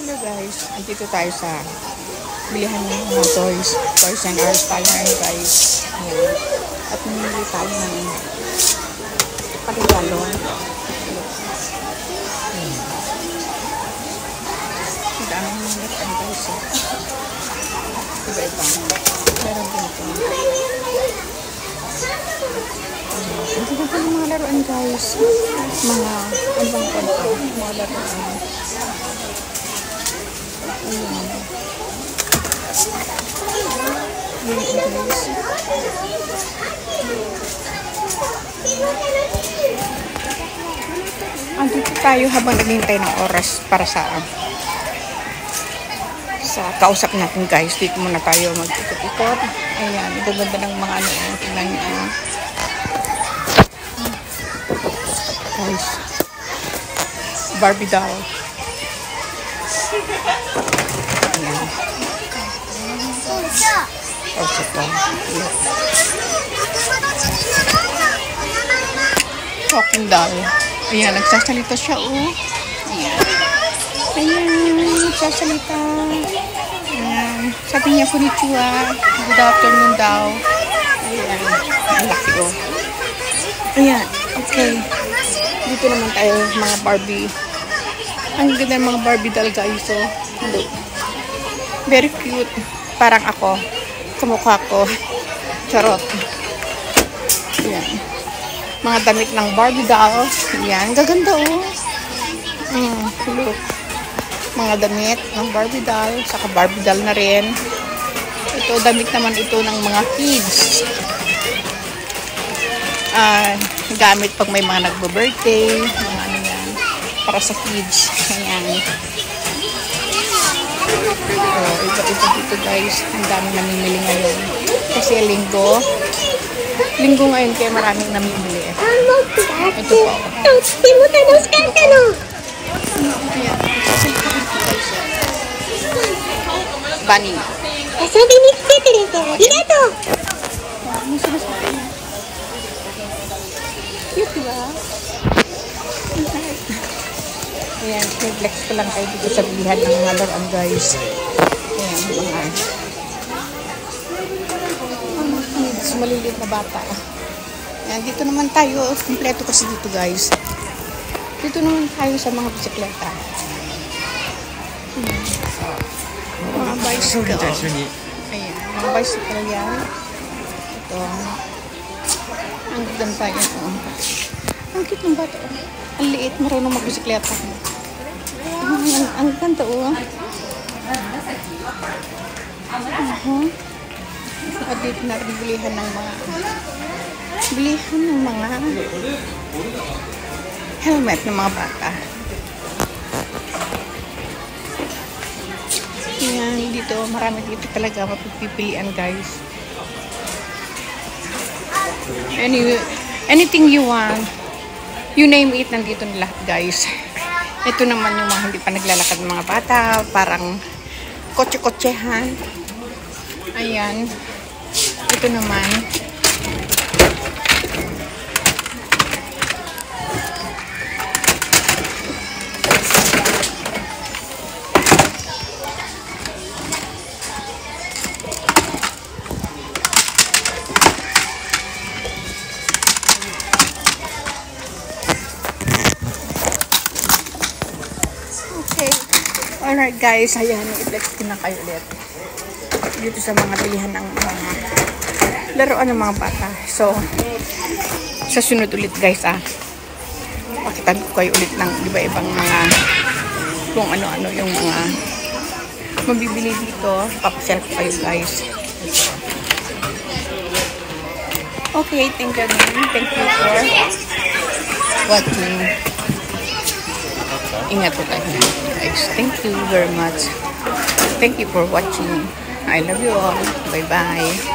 Hello guys, andito tayo sa bilihan ng mga toys. Toys and Ars tayo ngayon guys. Ayan. At namili tayo ng paligalo. Ang daming mga laruan guys. Iba-iba. Meron din ito. Ang ganda ng mga laruan guys. Mga albang konto. Mga laruan. Ayan. Ayan guys. Andito tayo habang naghihintay ng oras para sa kausap natin guys. Dito muna tayo mag-ikot-ikot. Ayan, gaganda ng mga ano. Tingnan niyo. Guys. Barbie doll. Ayan. Talking doll. Ayan, nagsasalita siya, oh. Ayan. Ayan, nagsasalita. Ayan. Sabi niya, konnichiwa. Good afternoon daw. Ayan. Ang laki, oh. Ayan. Okay. Dito naman tayo, mga Barbie. Ang ganda ng mga Barbie doll, guys, oh. Look. Very cute. Parang ako. Kamukha ko. Charot. Ayan. Mga damit ng Barbie doll. Ayan. Gaganda, oh. Look. Mga damit ng Barbie doll. Saka Barbie doll na rin. Ito, damit naman ito ng mga kids. Gamit pag may mga nagbo-birthday. Mga ano yan. Para sa kids. Ayan. Iba-iba dito guys. Ang daming namimili ngayon. Kasi linggo. Linggo ngayon kaya maraming namimili. Ito po. Bunny. Cute diba? Ayan, flex ko lang kayo dito sa bilihan ng mga laruan guys. Ayan, mga kids, maliliit na bata. Ayan, dito naman tayo. Kompleto kasi dito guys. Dito naman tayo sa mga bisikleta. Mga bicycle. Ayan, mga bicycle yan. Ito. Ang ganda yan. Ang cute ng bata. Ang liit, marunong magbisikleta. Ang ganda, oh. At dito na rin bilihan ng mga helmet ng mga bata. Yan, dito, marami dito talaga mapipilian, guys. Anything you want, you name it, nandito na lahat, guys. Ito naman yung mga hindi pa naglalakad ng mga bata, parang kotse-kotsehan. Ayan. Ito naman. Alright guys, ayan, i-flex ko na kayo ulit dito sa mga bilihan ng mga laruan ng mga bata. So, sa sunod ulit guys, pakitan ko kayo ulit ng iba-ibang mga kung ano-ano yung mga mabibili dito. Papasel ko kayo guys. Okay, thank you again. Thank you for watching. Ingat po tayo guys. Thank you very much. Thank you for watching. I love you all. Bye bye.